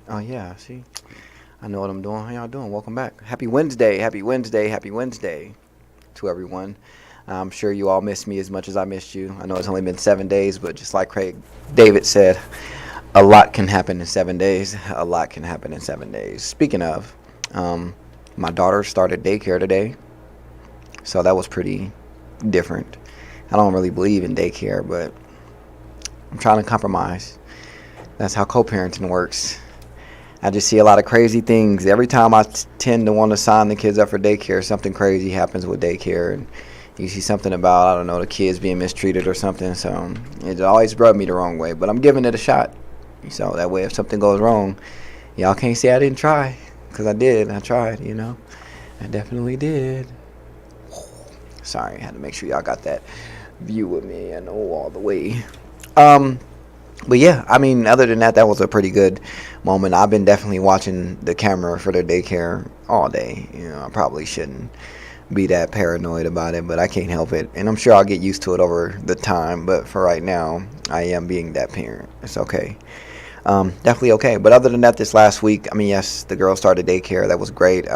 Oh yeah, see, I know what I'm doing. How y'all doing? Welcome back. Happy Wednesday. Happy Wednesday. Happy Wednesday to everyone. I'm sure you all missed me as much as I missed you. I know it's only been 7 days, but just like Craig David said, a lot can happen in 7 days. A lot can happen in 7 days. Speaking of, um, my daughter started daycare today, so that was pretty different. I don't really believe in daycare, but I'm trying to compromise. That's how co-parenting works. I just see a lot of crazy things. Every time I tend to want to sign the kids up for daycare, something crazy happens with daycare. And you see something about, I don't know, the kids being mistreated or something. So it always rubbed me the wrong way. But I'm giving it a shot. So that way, if something goes wrong, y'all can't say I didn't try. Because I did. I tried. I definitely did. Sorry, I had to make sure y'all got that view with me. I know all the way. Um, But yeah, I mean, other than that, that was a pretty good moment. I've been definitely watching the camera for their daycare all day. I probably shouldn't be that paranoid about it, but I can't help it. And I'm sure I'll get used to it over the time. But for right now, I am being that parent. It's okay. Definitely okay. But other than that, this last week, I mean, yes, the girl started daycare. That was great.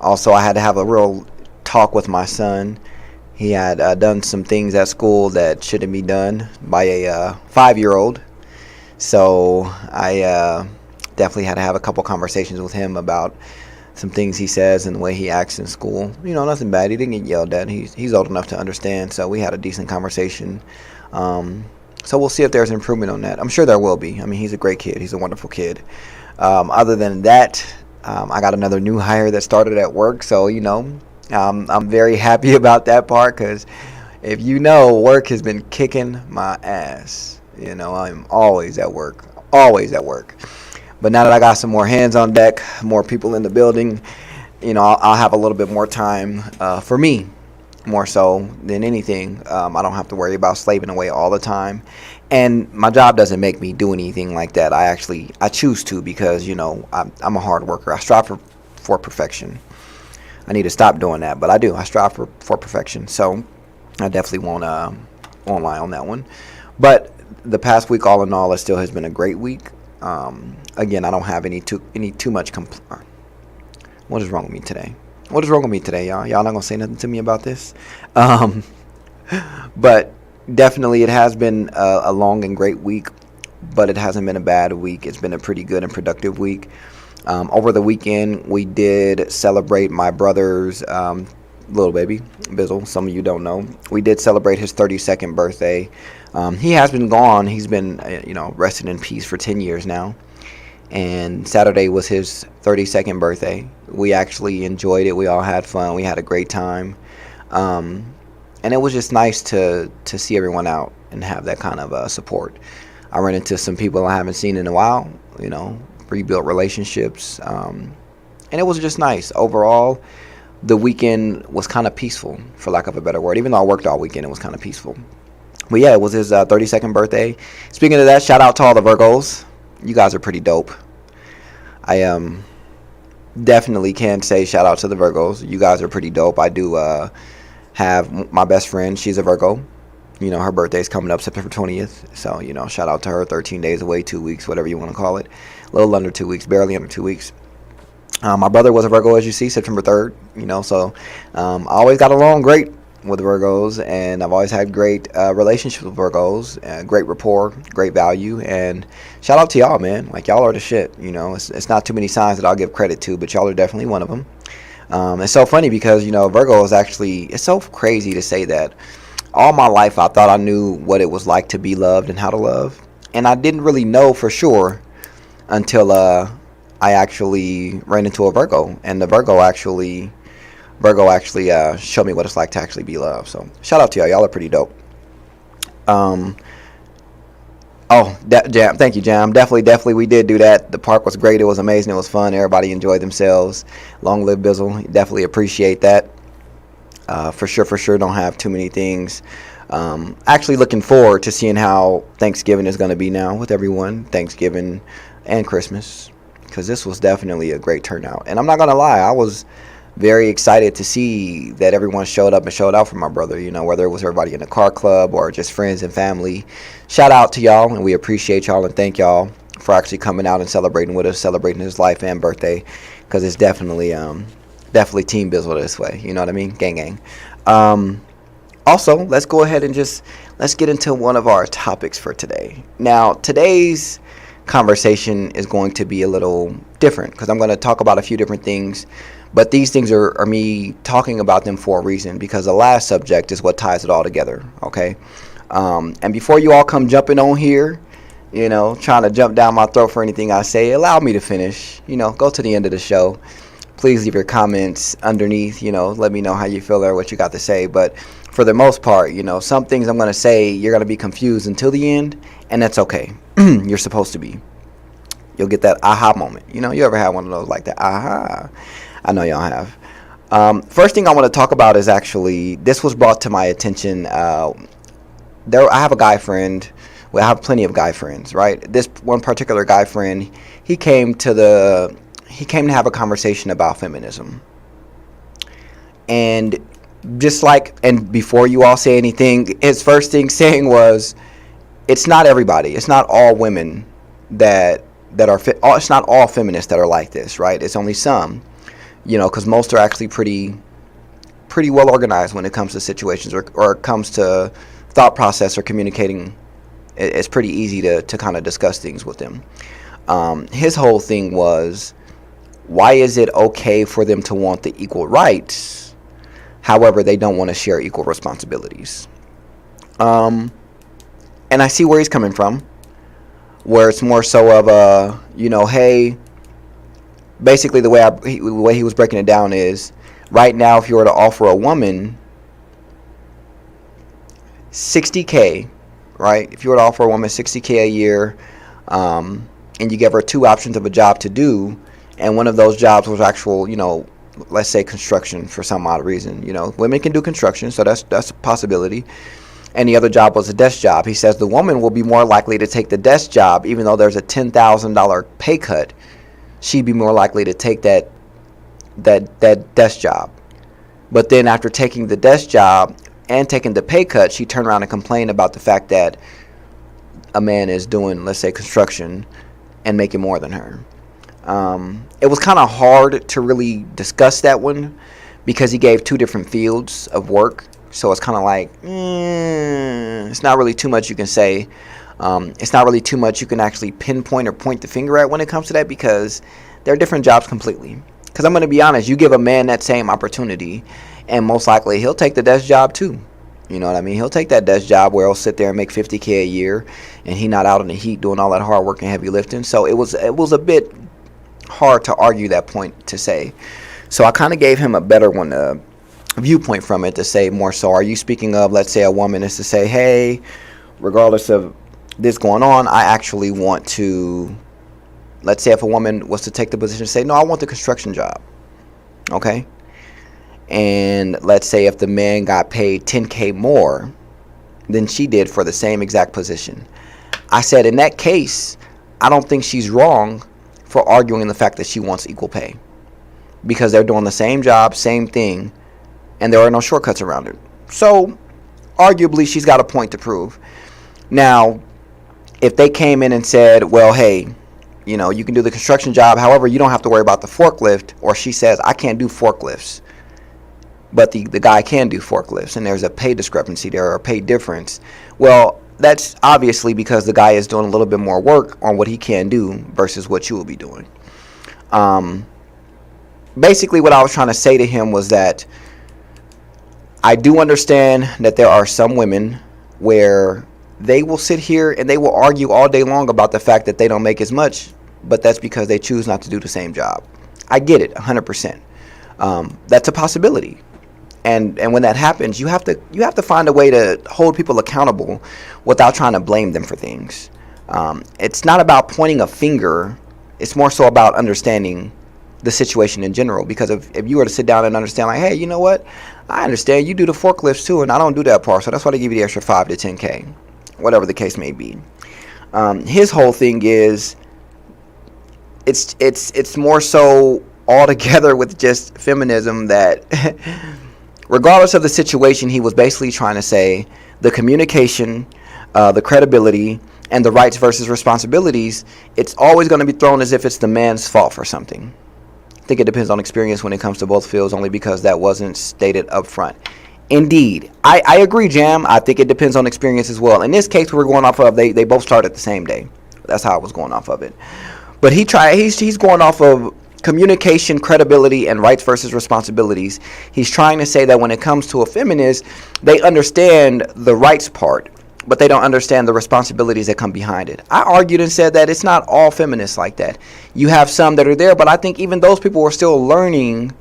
Also, I had to have a real talk with my son. He had done some things at school that shouldn't be done by a 5-year-old. So I definitely had to have a couple conversations with him about some things he says and the way he acts in school. Nothing bad. He didn't get yelled at. He's old enough to understand. So we had a decent conversation. So we'll see if there's improvement on that. I'm sure there will be. I mean, he's a great kid. He's a wonderful kid. Other than that, I got another new hire that started at work. So, I'm very happy about that part because if you know, work has been kicking my ass. I'm always at work. Always at work. But now that I got some more hands on deck, more people in the building, I'll have a little bit more time for me, more so than anything. I don't have to worry about slaving away all the time. And my job doesn't make me do anything like that. I choose to because, I'm a hard worker. I strive for perfection. I need to stop doing that, but I do. I strive for perfection. So I definitely won't lie on that one. But the past week, all in all, it still has been a great week. Again, I don't have any too much What is wrong with me today? What is wrong with me today, y'all? Y'all not gonna say nothing to me about this? Um, but definitely, it has been a long and great week. But it hasn't been a bad week. It's been a pretty good and productive week. Over the weekend, we did celebrate my brother's little baby, Bizzle. Some of you don't know. We did celebrate his 32nd birthday. He has been gone. He's been, resting in peace for 10 years now. And Saturday was his 32nd birthday. We actually enjoyed it. We all had fun. We had a great time. And it was just nice to see everyone out and have that kind of support. I ran into some people I haven't seen in a while, rebuilt relationships. And it was just nice. Overall, the weekend was kind of peaceful, for lack of a better word. Even though I worked all weekend, it was kind of peaceful. But yeah, it was his 32nd birthday. Speaking of that, shout out to all the Virgos. You guys are pretty dope. I definitely can say shout out to the Virgos. You guys are pretty dope. I do have my best friend. She's a Virgo. Her birthday's coming up September 20th. So, shout out to her. 13 days away, 2 weeks, whatever you want to call it. A little under 2 weeks, barely under 2 weeks. My brother was a Virgo, as you see, September 3rd. So I always got along great with Virgos, and I've always had great relationships with Virgos, great rapport, great value, and shout out to y'all, man. Like, y'all are the shit. It's not too many signs that I'll give credit to, but y'all are definitely one of them. It's so funny because, Virgo is actually, it's so crazy to say that. All my life, I thought I knew what it was like to be loved and how to love, and I didn't really know for sure until I actually ran into a Virgo, and the Virgo actually showed me what it's like to actually be loved. So shout out to y'all. Y'all are pretty dope. Um, Jam. Thank you, Jam. Definitely, we did do that. The park was great. It was amazing. It was fun. Everybody enjoyed themselves. Long live Bizzle. Definitely appreciate that. For sure. Don't have too many things. Actually looking forward to seeing how Thanksgiving is going to be now with everyone. Thanksgiving and Christmas. Because this was definitely a great turnout. And I'm not going to lie. I was very excited to see that everyone showed up and showed out for my brother, whether it was everybody in the car club or just friends and family. Shout out to y'all, and we appreciate y'all and thank y'all for actually coming out and celebrating with us, celebrating his life and birthday, because it's definitely team Bizzle this way. You know what I mean? Gang, gang. Also, let's go ahead and let's get into one of our topics for today. Now, today's conversation is going to be a little different because I'm going to talk about a few different things, but these things are me talking about them for a reason, because the last subject is what ties it all together. Okay. And before you all come jumping on here, trying to jump down my throat for anything I say, allow me to finish. Go to the end of the show. Please leave your comments underneath. Let me know how you feel or what you got to say. But for the most part, some things I'm going to say, you're going to be confused until the end, and that's okay. You're supposed to be. You'll get that aha moment. You ever had one of those like that? Aha. I know y'all have. First thing I want to talk about is actually, this was brought to my attention. I have a guy friend. Well, I have plenty of guy friends, right? This one particular guy friend, he came to have a conversation about feminism. And and before you all say anything, his first thing saying was, it's not everybody. It's not all women that are, it's not all feminists that are like this, right? It's only some, because most are actually pretty well organized when it comes to situations or it comes to thought process or communicating. It's pretty easy to kind of discuss things with them. His whole thing was, why is it okay for them to want the equal rights, however they don't want to share equal responsibilities? And I see where he's coming from, where it's more so of hey, basically the way he was breaking it down is, right now if you were to offer a woman $60K, right? If you were to offer a woman $60K a year, and you give her two options of a job to do, and one of those jobs was actual, let's say construction for some odd reason. Women can do construction, so that's a possibility. And the other job was a desk job. He says the woman will be more likely to take the desk job, even though there's a $10,000 pay cut. She'd be more likely to take that desk job. But then after taking the desk job and taking the pay cut, she turned around and complained about the fact that a man is doing, let's say, construction and making more than her. It was kind of hard to really discuss that one because he gave two different fields of work. So it's kind of like, it's not really too much you can say. It's not really too much you can actually pinpoint or point the finger at when it comes to that, because they're different jobs completely. Because I'm going to be honest, you give a man that same opportunity, and most likely he'll take the desk job too. You know what I mean? He'll take that desk job where he'll sit there and make $50K a year, and he not out in the heat doing all that hard work and heavy lifting. So it was a bit hard to argue that point to say. So I kind of gave him a better one, viewpoint from it, to say more so, are you speaking of, let's say a woman is to say, hey, regardless of this going on, I actually want to, let's say if a woman was to take the position and say, no, I want the construction job. Okay. And let's say if the man got paid $10K more than she did for the same exact position, I said in that case, I don't think she's wrong for arguing the fact that she wants equal pay, because they're doing the same job, same thing, and there are no shortcuts around it. So arguably she's got a point to prove. Now, if they came in and said, well, hey, you can do the construction job, however, you don't have to worry about the forklift, or she says, I can't do forklifts, but the guy can do forklifts, and there's a pay discrepancy there, or a pay difference. Well, that's obviously because the guy is doing a little bit more work on what he can do versus what you will be doing. Basically, what I was trying to say to him was that I do understand that there are some women where they will sit here and they will argue all day long about the fact that they don't make as much, but that's because they choose not to do the same job. I get it, 100%. That's a possibility. And when that happens, you have to find a way to hold people accountable without trying to blame them for things. It's not about pointing a finger. It's more so about understanding the situation in general. Because if you were to sit down and understand, like, hey, you know what? I understand you do the forklifts too, and I don't do that part, so that's why they give you the extra 5 to 10K, whatever the case may be. His whole thing is, it's more so all together with just feminism that regardless of the situation, he was basically trying to say the communication, the credibility, and the rights versus responsibilities, it's always going to be thrown as if it's the man's fault for something. I think it depends on experience when it comes to both fields, only because that wasn't stated up front. Indeed, I agree, Jam. I think it depends on experience as well. In this case, we're going off of they both started the same day. That's how I was going off of it. But he's going off of communication, credibility, and rights versus responsibilities. He's trying to say that when it comes to a feminist, they understand the rights part, but they don't understand the responsibilities that come behind it. I argued and said that it's not all feminists like that. You have some that are there, but I think even those people are still learning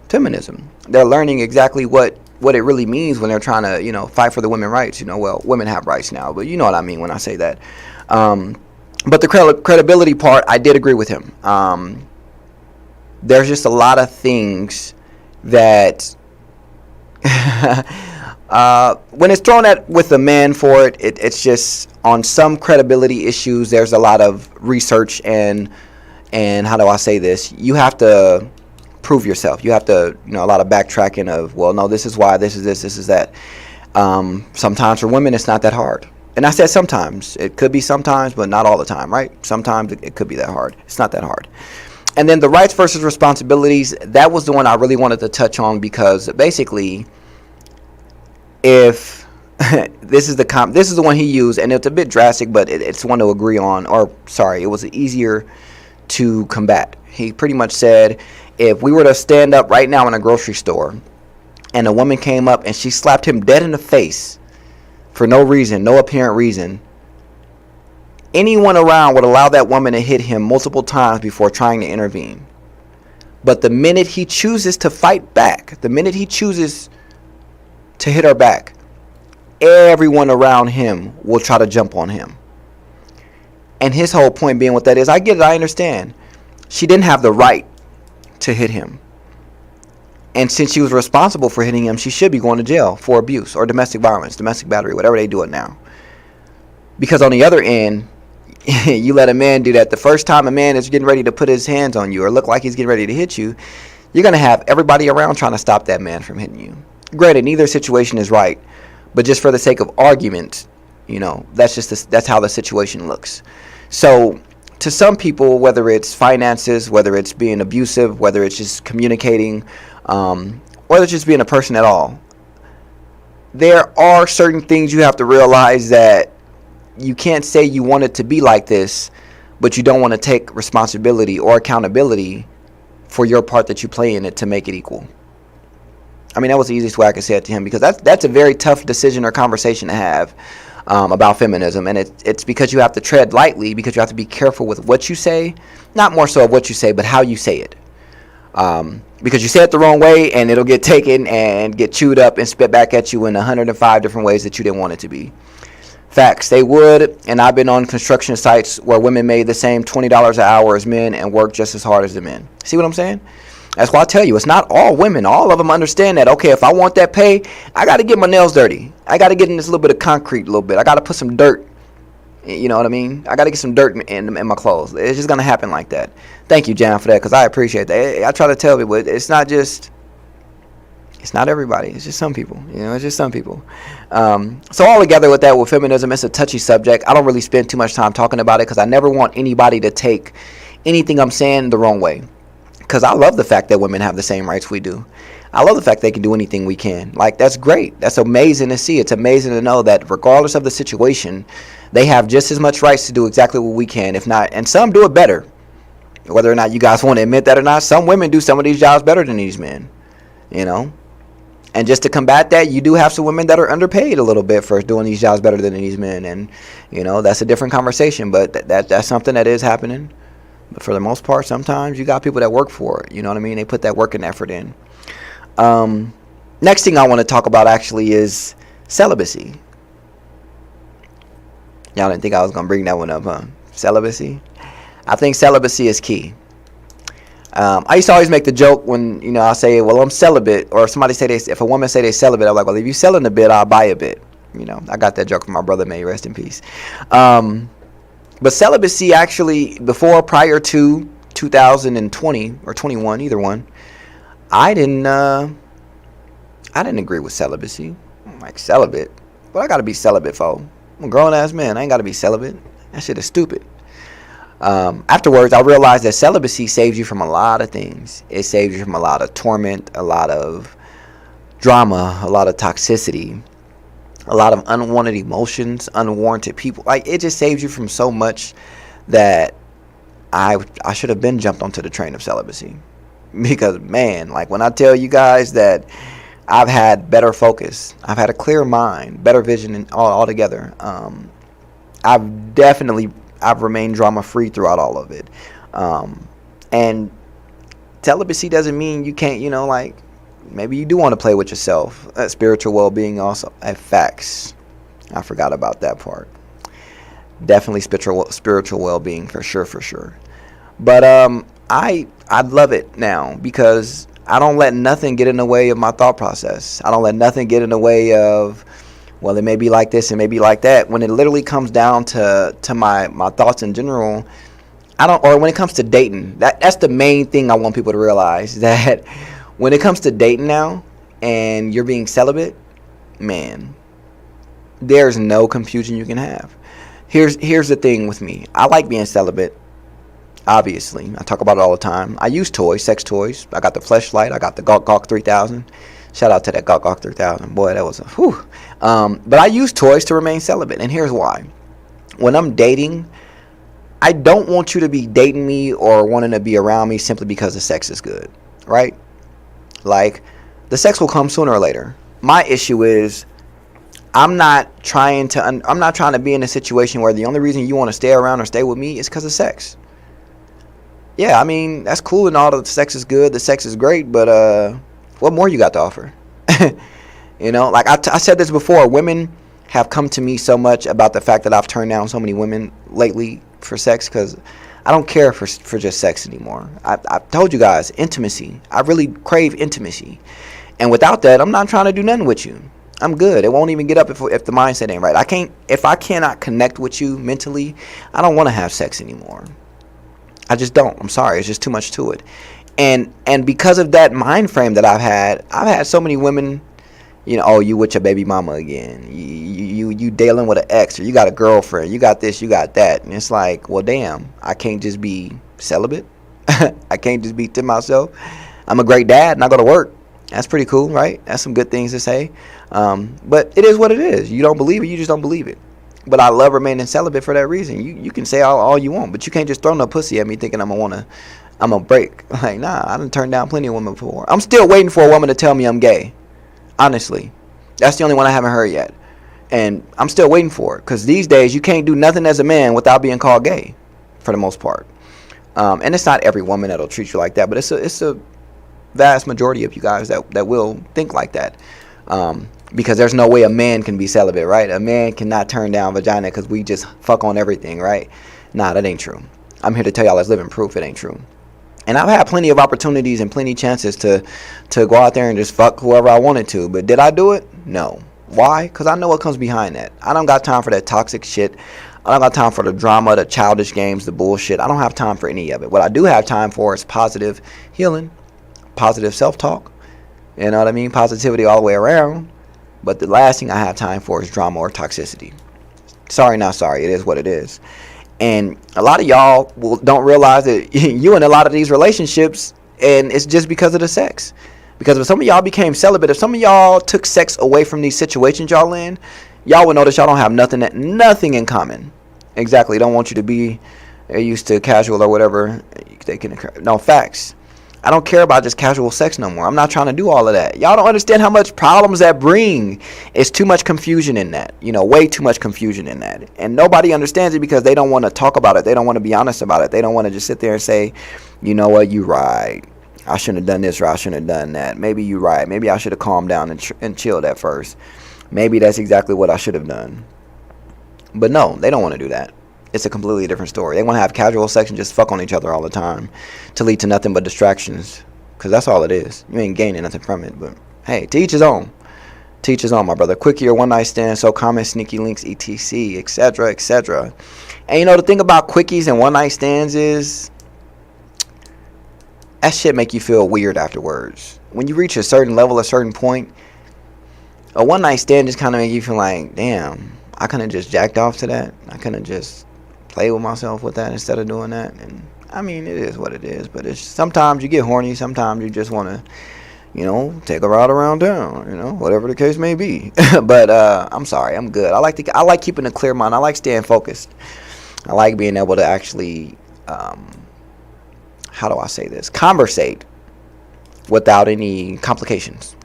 feminism. They're learning exactly what it really means when they're trying to, fight for the women's rights. Well, women have rights now, but you know what I mean when I say that. But the credibility part, I did agree with him. There's just a lot of things that when it's thrown at with a man for it's just on some credibility issues. There's a lot of research and how do I say this? You have to prove yourself. You have to, a lot of backtracking of, well, no, this is why, this is this, this is that. Sometimes for women, it's not that hard. And I said sometimes. It could be sometimes, but not all the time, right? Sometimes it could be that hard. It's not that hard. And then the rights versus responsibilities, that was the one I really wanted to touch on, because basically, if this is the one he used, and it's a bit drastic, but it's one to agree on, or sorry, it was easier to combat. He pretty much said, if we were to stand up right now in a grocery store and a woman came up and she slapped him dead in the face for no reason, no apparent reason, anyone around would allow that woman to hit him multiple times before trying to intervene. But the minute he chooses to fight back, the minute he chooses to hit her back, everyone around him will try to jump on him. And his whole point being what that is, I get it, I understand. She didn't have the right to hit him. And since she was responsible for hitting him, she should be going to jail for abuse or domestic violence, domestic battery, whatever they do it now. Because on the other end, you let a man do that. The first time a man is getting ready to put his hands on you or look like he's getting ready to hit you, you're going to have everybody around trying to stop that man from hitting you. Granted, neither situation is right, but just for the sake of argument, that's how the situation looks. So to some people, whether it's finances, whether it's being abusive, whether it's just communicating, whether it's just being a person at all, there are certain things you have to realize that you can't say you want it to be like this, but you don't want to take responsibility or accountability for your part that you play in it to make it equal. I mean, that was the easiest way I could say it to him, because that's a very tough decision or conversation to have about feminism. And it's because you have to tread lightly, because you have to be careful with what you say, not more so of what you say, but how you say it. Because you say it the wrong way and it'll get taken and get chewed up and spit back at you in 105 different ways that you didn't want it to be. Facts, they would. And I've been on construction sites where women made the same $20 an hour as men and worked just as hard as the men. See what I'm saying? That's why I tell you, it's not all women. All of them understand that, okay, if I want that pay, I got to get my nails dirty. I got to get in this little bit of concrete a little bit. I got to put some dirt. You know what I mean? I got to get some dirt in my clothes. It's just going to happen like that. Thank you, Jan, for that, because I appreciate that. I try to tell people, it's not everybody. It's just some people. It's just some people. So all together with that, with feminism, it's a touchy subject. I don't really spend too much time talking about it, because I never want anybody to take anything I'm saying the wrong way. Because I love the fact that women have the same rights we do. I love the fact they can do anything we can. Like, that's great. That's amazing to see. It's amazing to know that regardless of the situation, they have just as much rights to do exactly what we can, if not, and some do it better. Whether or not you guys want to admit that or not, some women do some of these jobs better than these men. And just to combat that, you do have some women that are underpaid a little bit for doing these jobs better than these men. And, that's a different conversation, but that's something that is happening. But for the most part, sometimes you got people that work for it. You know what I mean? They put that work and effort in. Next thing I want to talk about actually is celibacy. Y'all didn't think I was going to bring that one up, huh? Celibacy? I think celibacy is key. I used to always make the joke when, I say, well, I'm celibate, or somebody say if a woman say they celibate, I'm like, well, if you selling a bit, I'll buy a bit. I got that joke from my brother, may he rest in peace. But celibacy actually, prior to 2020 or 21, either one, I didn't agree with celibacy. I'm like, celibate? What I got to be celibate for? I'm a grown ass man. I ain't got to be celibate. That shit is stupid. Afterwards, I realized that celibacy saves you from a lot of things. It saves you from a lot of torment, a lot of drama, a lot of toxicity, a lot of unwanted emotions, unwarranted people. Like, it just saves you from so much that I should have been jumped onto the train of celibacy. Because, man, like, when I tell you guys that I've had better focus, I've had a clear mind, better vision, and all together. I've remained drama free throughout all of it. And celibacy doesn't mean you can't, like, maybe you do want to play with yourself. Spiritual well-being also. Facts. I forgot about that part. Definitely spiritual well-being for sure. But I love it now because I don't let nothing get in the way of my thought process. I don't let nothing get in the way of, well, it may be like this, it may be like that. When it literally comes down to my thoughts in general, or when it comes to dating, that's the main thing I want people to realize, that when it comes to dating now and you're being celibate, man, there's no confusion you can have. Here's the thing with me. I like being celibate. Obviously, I talk about it all the time. I use toys, sex toys. I got the Fleshlight. I got the Gawk 3000. Shout out to that Gawk 3000. Boy, that was a whew. But I use toys to remain celibate, and here's why. When I'm dating, I don't want you to be dating me or wanting to be around me simply because the sex is good, right? Like, the sex will come sooner or later. My issue is I'm not trying to be in a situation where the only reason you want to stay around or stay with me is because of sex. Yeah, I mean, that's cool and all. The sex is good. The sex is great. But what more you got to offer? Like I said this before. Women have come to me so much about the fact that I've turned down so many women lately for sex because I don't care for just sex anymore. I've told you guys, intimacy. I really crave intimacy. And without that, I'm not trying to do nothing with you. I'm good. It won't even get up if the mindset ain't right. If I cannot connect with you mentally, I don't want to have sex anymore. I just don't. I'm sorry. It's just too much to it. And because of that mind frame that I've had so many women, oh, you with your baby mama again. You dealing with an ex, or you got a girlfriend. You got this, you got that. And it's like, well, damn, I can't just be celibate. I can't just be to myself. I'm a great dad and I go to work. That's pretty cool, right? That's some good things to say. But it is what it is. You don't believe it, you just don't believe it. But I love remaining celibate for that reason. You can say all you want, but you can't just throw no pussy at me thinking I'm a break. Like, nah, I done turned down plenty of women before. I'm still waiting for a woman to tell me I'm gay. Honestly. That's the only one I haven't heard yet. And I'm still waiting for it. Because these days, you can't do nothing as a man without being called gay. For the most part. And it's not every woman that'll treat you like that. But it's a vast majority of you guys that will think like that. Because there's no way a man can be celibate, right? A man cannot turn down vagina because we just fuck on everything, right? Nah, that ain't true. I'm here to tell y'all as living proof it ain't true. And I've had plenty of opportunities and plenty of chances to go out there and just fuck whoever I wanted to. But did I do it? No. Why? Because I know what comes behind that. I don't got time for that toxic shit. I don't got time for the drama, the childish games, the bullshit. I don't have time for any of it. What I do have time for is positive healing, positive self-talk. You know what I mean? Positivity all the way around. But the last thing I have time for is drama or toxicity. Sorry, not sorry. It is what it is. And a lot of y'all don't realize that you in a lot of these relationships, and it's just because of the sex. Because if some of y'all became celibate, if some of y'all took sex away from these situations y'all in, y'all would notice y'all don't have nothing in common. Exactly. Don't want you to be used to casual or whatever. They can occur. No, facts. I don't care about just casual sex no more. I'm not trying to do all of that. Y'all don't understand how much problems that bring. It's too much confusion in that. Way too much confusion in that. And nobody understands it because they don't want to talk about it. They don't want to be honest about it. They don't want to just sit there and say, you know what, you right. I shouldn't have done this or I shouldn't have done that. Maybe you right. Maybe I should have calmed down and chilled at first. Maybe that's exactly what I should have done. But no, they don't want to do that. It's a completely different story. They want to have casual sex and just fuck on each other all the time to lead to nothing but distractions. Because that's all it is. You ain't gaining nothing from it. But hey, to each his own. To each his own, my brother. Quickie or one night stand, so common, sneaky links, etc., etc., etc. And the thing about quickies and one night stands is that shit make you feel weird afterwards. When you reach a certain level, a certain point, a one night stand just kind of make you feel like, damn, I couldn't just jacked off to that. I couldn't just play with myself with that instead of doing that. And I mean, it is what it is. But it's sometimes you get horny. Sometimes you just want to, take a ride around town. Whatever the case may be. But I'm sorry, I'm good. I like keeping a clear mind. I like staying focused. I like being able to actually, how do I say this? Conversate without any complications.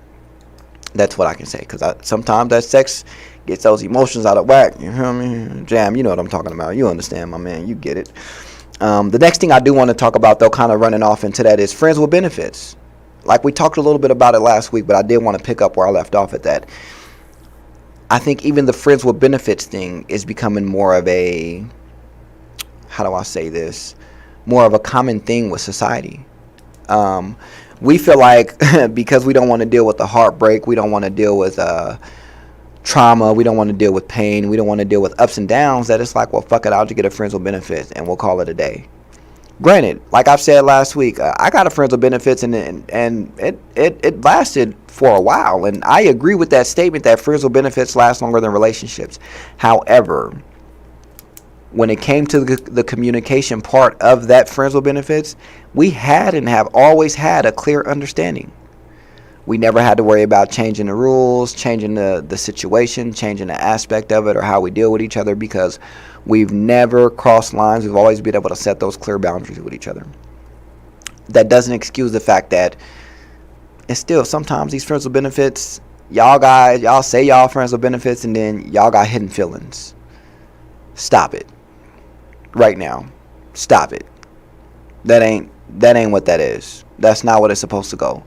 That's what I can say. Because sometimes that sex gets those emotions out of whack. You know what I mean? Jam, you know what I'm talking about. You understand, my man. You get it. The next thing I do want to talk about, though, kind of running off into that, is friends with benefits. Like we talked a little bit about it last week, but I did want to pick up where I left off at that. I think even the friends with benefits thing is becoming more of a, how do I say this? More of a common thing with society. We feel like because we don't want to deal with the heartbreak, we don't want to deal with trauma, we don't want to deal with pain, we don't want to deal with ups and downs, that it's like, well, fuck it, I'll just get a friends with benefits and we'll call it a day. Granted, like I've said last week, I got a friends with benefits and it lasted for a while, and I agree with that statement that friends with benefits last longer than relationships. However, when it came to the communication part of that friends with benefits, we had and have always had a clear understanding. We never had to worry about changing the rules, changing the situation, changing the aspect of it or how we deal with each other, because we've never crossed lines. We've always been able to set those clear boundaries with each other. That doesn't excuse the fact that it's still sometimes these friends with benefits, y'all say y'all friends with benefits and then y'all got hidden feelings. Stop it. Right now. Stop it. That ain't what that is. That's not what it's supposed to go.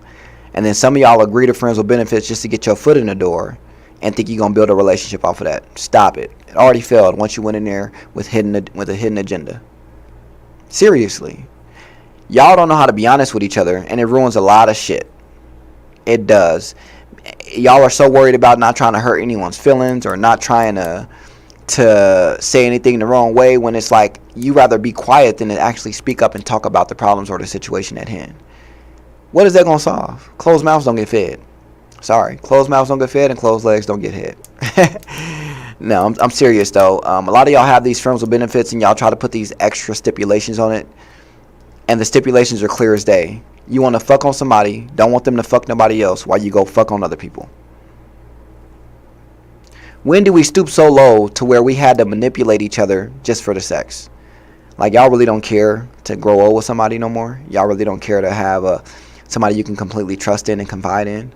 And then some of y'all agree to friends with benefits just to get your foot in the door and think you're going to build a relationship off of that. Stop it. It already failed once you went in there with a hidden agenda. Seriously. Y'all don't know how to be honest with each other, and it ruins a lot of shit. It does. Y'all are so worried about not trying to hurt anyone's feelings or not trying to say anything the wrong way, when it's like you rather be quiet than to actually speak up and talk about the problems or the situation at hand. What is that going to solve? Closed mouths don't get fed. Sorry. Closed mouths don't get fed and closed legs don't get hit. No, I'm serious though. A lot of y'all have these friends with benefits and y'all try to put these extra stipulations on it. And the stipulations are clear as day. You want to fuck on somebody, don't want them to fuck nobody else while you go fuck on other people. When do we stoop so low to where we had to manipulate each other just for the sex? Like, y'all really don't care to grow old with somebody no more? Y'all really don't care to have somebody you can completely trust in and confide in?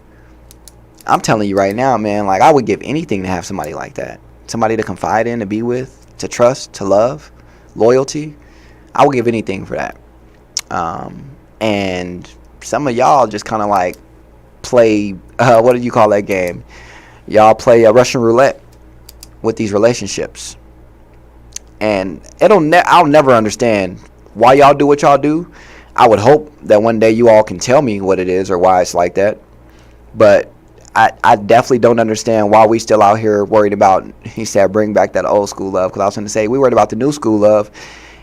I'm telling you right now, man, like, I would give anything to have somebody like that. Somebody to confide in, to be with, to trust, to love, loyalty. I would give anything for that. And some of y'all just kind of like play, what do you call that game? Y'all play Russian roulette with these relationships. And I'll never understand why y'all do what y'all do. I would hope that one day you all can tell me what it is or why it's like that. But I definitely don't understand why we still out here worried about, he said, bring back that old school love. Because I was going to say, we worried about the new school love.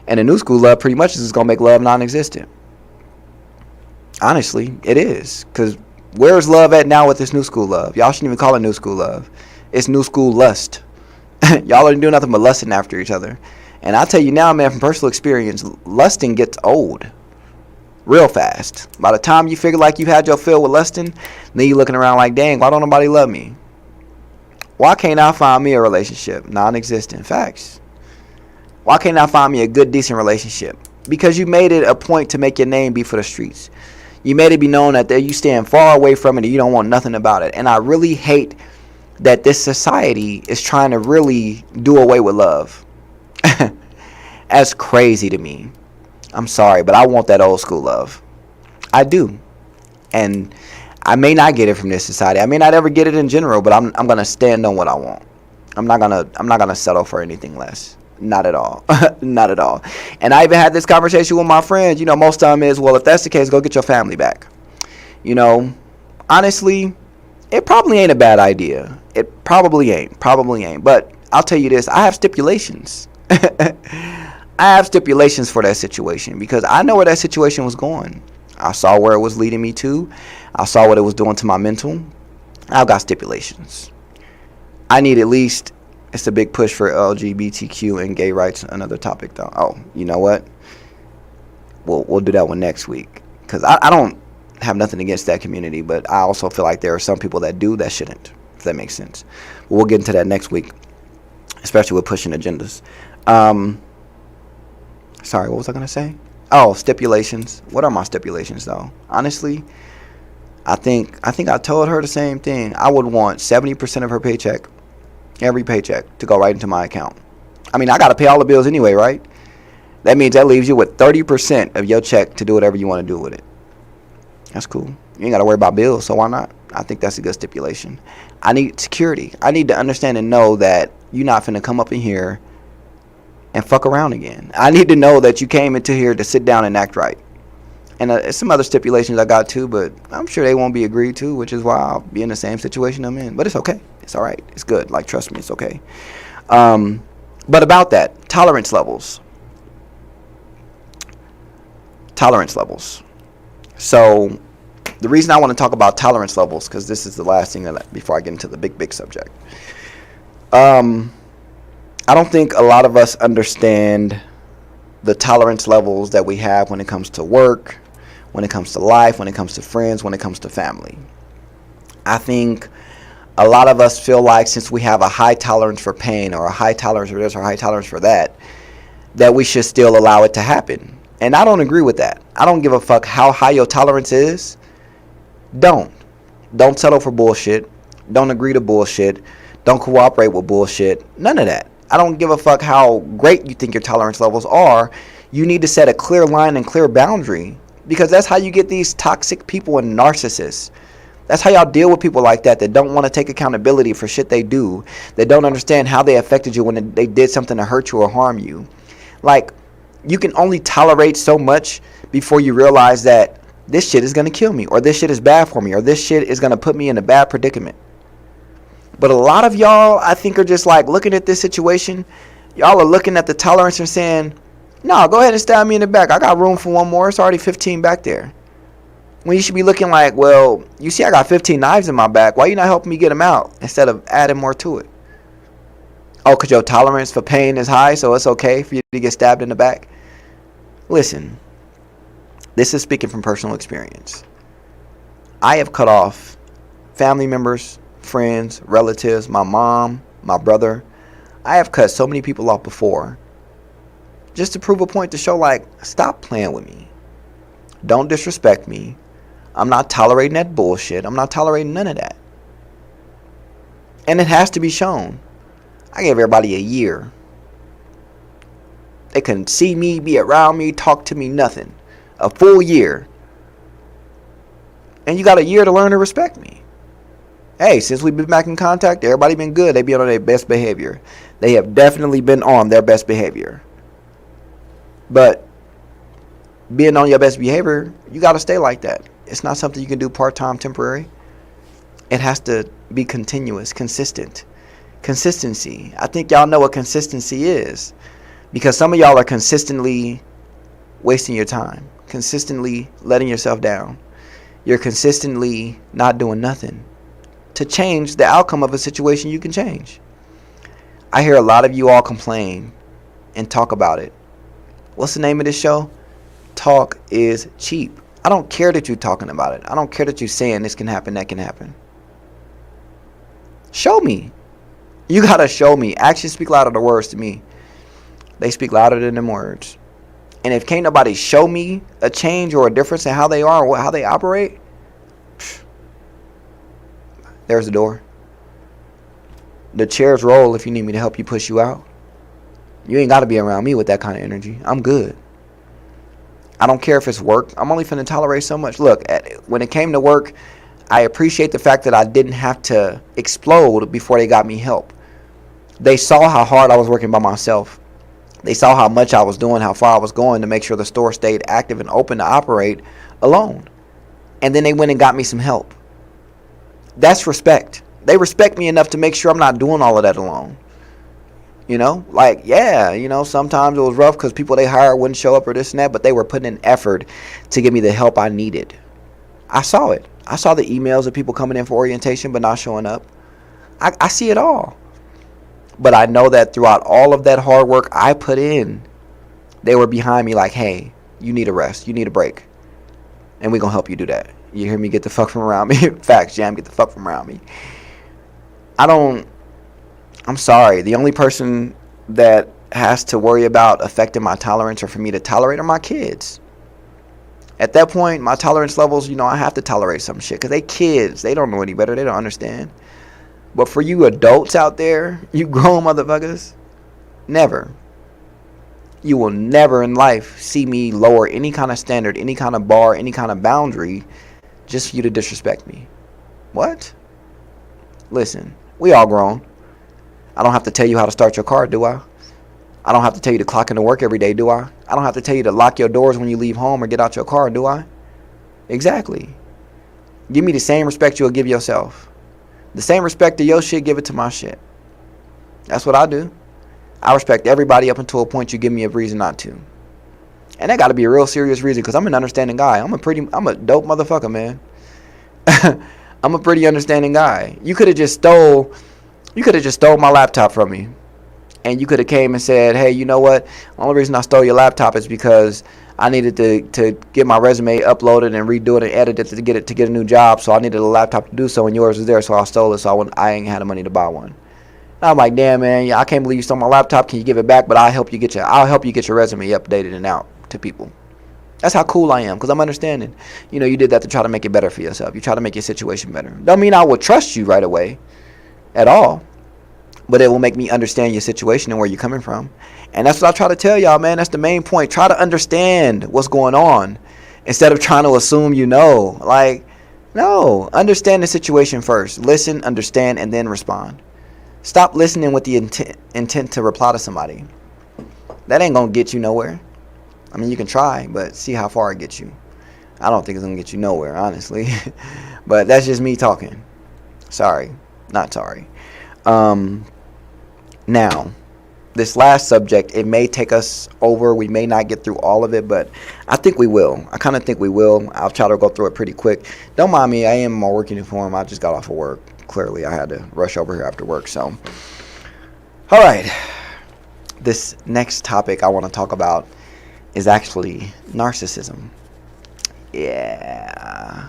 And the new school love pretty much is just going to make love non-existent. Honestly, it is. Because where's love at now with this new school love? Y'all shouldn't even call it new school love. It's new school lust. Y'all ain't doing nothing but lusting after each other. And I'll tell you now, man, from personal experience, lusting gets old real fast. By the time you figure like you had your fill with lusting, then you looking around like, dang, why don't nobody love me? Why can't I find me a relationship? Non-existent. Facts. Why can't I find me a good, decent relationship? Because you made it a point to make your name be for the streets. You made it be known that you stand far away from it and you don't want nothing about it. And I really hate that this society is trying to really do away with love. That's crazy to me. I'm sorry, but I want that old school love. I do. And I may not get it from this society. I may not ever get it in general, but I'm gonna stand on what I want. I'm not gonna settle for anything less. Not at all. Not at all. And I even had this conversation with my friends. You know, most of them is, well, if that's the case, go get your family back. You know, honestly, it probably ain't a bad idea. It probably ain't. But I'll tell you this, I have stipulations. I have stipulations for that situation because I know where that situation was going. I saw where it was leading me to. I saw what it was doing to my mental. I've got stipulations. I need at least It's a big push for LGBTQ and gay rights. Another topic, though. Oh, you know what? We'll do that one next week. Because I don't have nothing against that community, but I also feel like there are some people that do that shouldn't, if that makes sense. But we'll get into that next week, especially with pushing agendas. Sorry, what was I going to say? Oh, stipulations. What are my stipulations, though? Honestly, I think I told her the same thing. I would want 70% of her paycheck, every paycheck, to go right into my account. I mean, I got to pay all the bills anyway, right? That means that leaves you with 30% of your check to do whatever you want to do with it. That's cool. You ain't got to worry about bills, so why not? I think that's a good stipulation. I need security. I need to understand and know that you're not finna come up in here and fuck around again. I need to know that you came into here to sit down and act right. And some other stipulations I got too, but I'm sure they won't be agreed to, which is why I'll be in the same situation I'm in. But it's okay. It's all right. It's good. Like, trust me, it's okay. But about that, tolerance levels. Tolerance levels. So the reason I want to talk about tolerance levels, because this is the last thing that before I get into the big subject. I don't think a lot of us understand the tolerance levels that we have when it comes to work, when it comes to life, when it comes to friends, when it comes to family. I think a lot of us feel like since we have a high tolerance for pain or a high tolerance for this or a high tolerance for that, that we should still allow it to happen. And I don't agree with that. I don't give a fuck how high your tolerance is. Don't settle for bullshit. Don't agree to bullshit. Don't cooperate with bullshit. None of that. I don't give a fuck how great you think your tolerance levels are. You need to set a clear line and clear boundary, because that's how you get these toxic people and narcissists. That's how y'all deal with people like that don't want to take accountability for shit they do, that don't understand how they affected you when they did something to hurt you or harm you. Like, you can only tolerate so much before you realize that this shit is going to kill me, or this shit is bad for me, or this shit is going to put me in a bad predicament. But a lot of y'all, I think, are just like looking at this situation. Y'all are looking at the tolerance and saying, no, go ahead and stab me in the back. I got room for one more. It's already 15 back there. When you should be looking like, well, you see I got 15 knives in my back. Why are you not helping me get them out instead of adding more to it? Oh, because your tolerance for pain is high, so it's okay for you to get stabbed in the back? Listen, this is speaking from personal experience. I have cut off family members, friends, relatives, my mom, my brother. I have cut so many people off before just to prove a point, to show like, stop playing with me. Don't disrespect me. I'm not tolerating that bullshit. I'm not tolerating none of that. And it has to be shown. I gave everybody a year. They couldn't see me, be around me, talk to me, nothing. A full year. And you got a year to learn to respect me. Hey, since we've been back in contact, everybody been good. They be on their best behavior. They have definitely been on their best behavior. But being on your best behavior, you got to stay like that. It's not something you can do part-time, temporary. It has to be continuous, consistent. Consistency. I think y'all know what consistency is, because some of y'all are consistently wasting your time, consistently letting yourself down. You're consistently not doing nothing to change the outcome of a situation you can change. I hear a lot of you all complain and talk about it. What's the name of this show? Talk is cheap. I don't care that you're talking about it. I don't care that you're saying this can happen, that can happen. Show me. You gotta show me. Actions speak louder than words to me. They speak louder than them words. And if can't nobody show me a change or a difference in how they are or how they operate, there's the door. The chairs roll if you need me to help you push you out. You ain't got to be around me with that kind of energy. I'm good. I don't care if it's work. I'm only finna tolerate so much. Look, when it came to work, I appreciate the fact that I didn't have to explode before they got me help. They saw how hard I was working by myself. They saw how much I was doing, how far I was going to make sure the store stayed active and open to operate alone. And then they went and got me some help. That's respect. They respect me enough to make sure I'm not doing all of that alone. You know, like, yeah, you know, sometimes it was rough because people they hired wouldn't show up or this and that, but they were putting in effort to give me the help I needed. I saw it. I saw the emails of people coming in for orientation but not showing up. I see it all. But I know that throughout all of that hard work I put in, they were behind me like, hey, you need a rest. You need a break. And we're going to help you do that. You hear me? Get the fuck from around me. Facts, Jam. Get the fuck from around me. I'm sorry. The only person that has to worry about affecting my tolerance or for me to tolerate are my kids. At that point, my tolerance levels, I have to tolerate some shit. Because they kids. They don't know any better. They don't understand. But for you adults out there, you grown motherfuckers, never. You will never in life see me lower any kind of standard, any kind of bar, any kind of boundary just for you to disrespect me. What? Listen, we all grown. I don't have to tell you how to start your car, do I? I don't have to tell you to clock into work every day, do I? I don't have to tell you to lock your doors when you leave home or get out your car, do I? Exactly. Give me the same respect you'll give yourself. The same respect to your shit, give it to my shit. That's what I do. I respect everybody up until a point you give me a reason not to. And that got to be a real serious reason, because I'm an understanding guy. I'm a dope motherfucker, man. I'm a pretty understanding guy. You could have just stole my laptop from me. And you could have came and said, hey, you know what? The only reason I stole your laptop is because I needed to get my resume uploaded and redo it and edit it to get a new job. So I needed a laptop to do so, and yours was there, so I stole it. So I ain't had the money to buy one. And I'm like, damn, man, I can't believe you stole my laptop. Can you give it back? But I'll help you get your resume updated and out to people. That's how cool I am, because I'm understanding. You did that to try to make it better for yourself. You try to make your situation better. Don't mean I will trust you right away at all. But it will make me understand your situation and where you're coming from. And that's what I try to tell y'all, man. That's the main point. Try to understand what's going on instead of trying to assume you know. Like, no. Understand the situation first. Listen, understand, and then respond. Stop listening with the intent to reply to somebody. That ain't going to get you nowhere. I mean, you can try, but see how far it gets you. I don't think it's going to get you nowhere, honestly. But that's just me talking. Sorry. Not sorry. Now, this last subject, it may take us over. We may not get through all of it, but I think we will. I kind of think we will. I'll try to go through it pretty quick. Don't mind me. I am in my work uniform. I just got off of work. Clearly, I had to rush over here after work. So, all right. This next topic I want to talk about is actually narcissism. Yeah.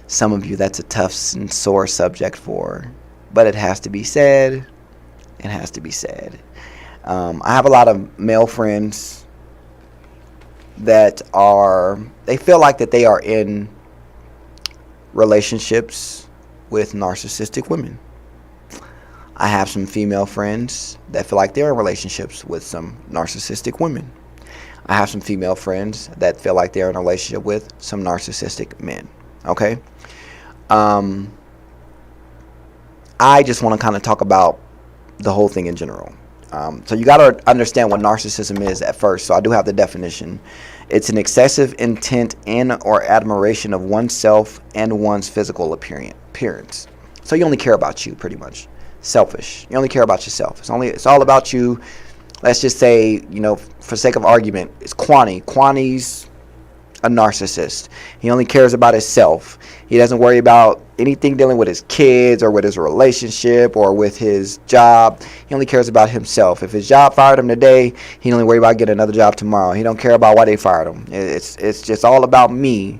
Some of you, that's a tough and sore subject for, but it has to be said. It has to be said. I have a lot of male friends that they feel like that they are in relationships with narcissistic women. I have some female friends that feel like they're in relationships with some narcissistic women. I have some female friends that feel like they're in a relationship with some narcissistic men. Okay? I just want to kind of talk about the whole thing in general. So you got to understand what narcissism is at first. So I do have the definition. It's an excessive intent in or admiration of oneself and one's physical appearance. So you only care about you, pretty much. Selfish. You only care about yourself. It's all about you. Let's just say, for sake of argument, it's Quanni. Quanni's a narcissist. He only cares about himself. He doesn't worry about anything dealing with his kids or with his relationship or with his job. He only cares about himself. If his job fired him today, he only worry about getting another job tomorrow. He don't care about why they fired him. It's just all about me.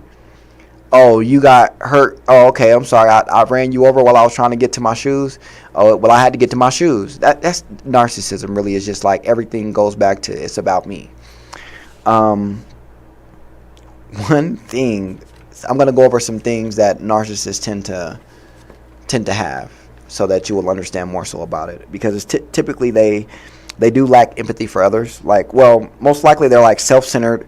Oh, you got hurt. Oh, okay. I'm sorry. I ran you over while I was trying to get to my shoes. Oh, well, I had to get to my shoes. That's narcissism. Really, is just like everything goes back to it's about me. One thing, I'm going to go over some things that narcissists tend to have, so that you will understand more so about it. Because it's typically they do lack empathy for others. Like, well, most likely they're like self-centered,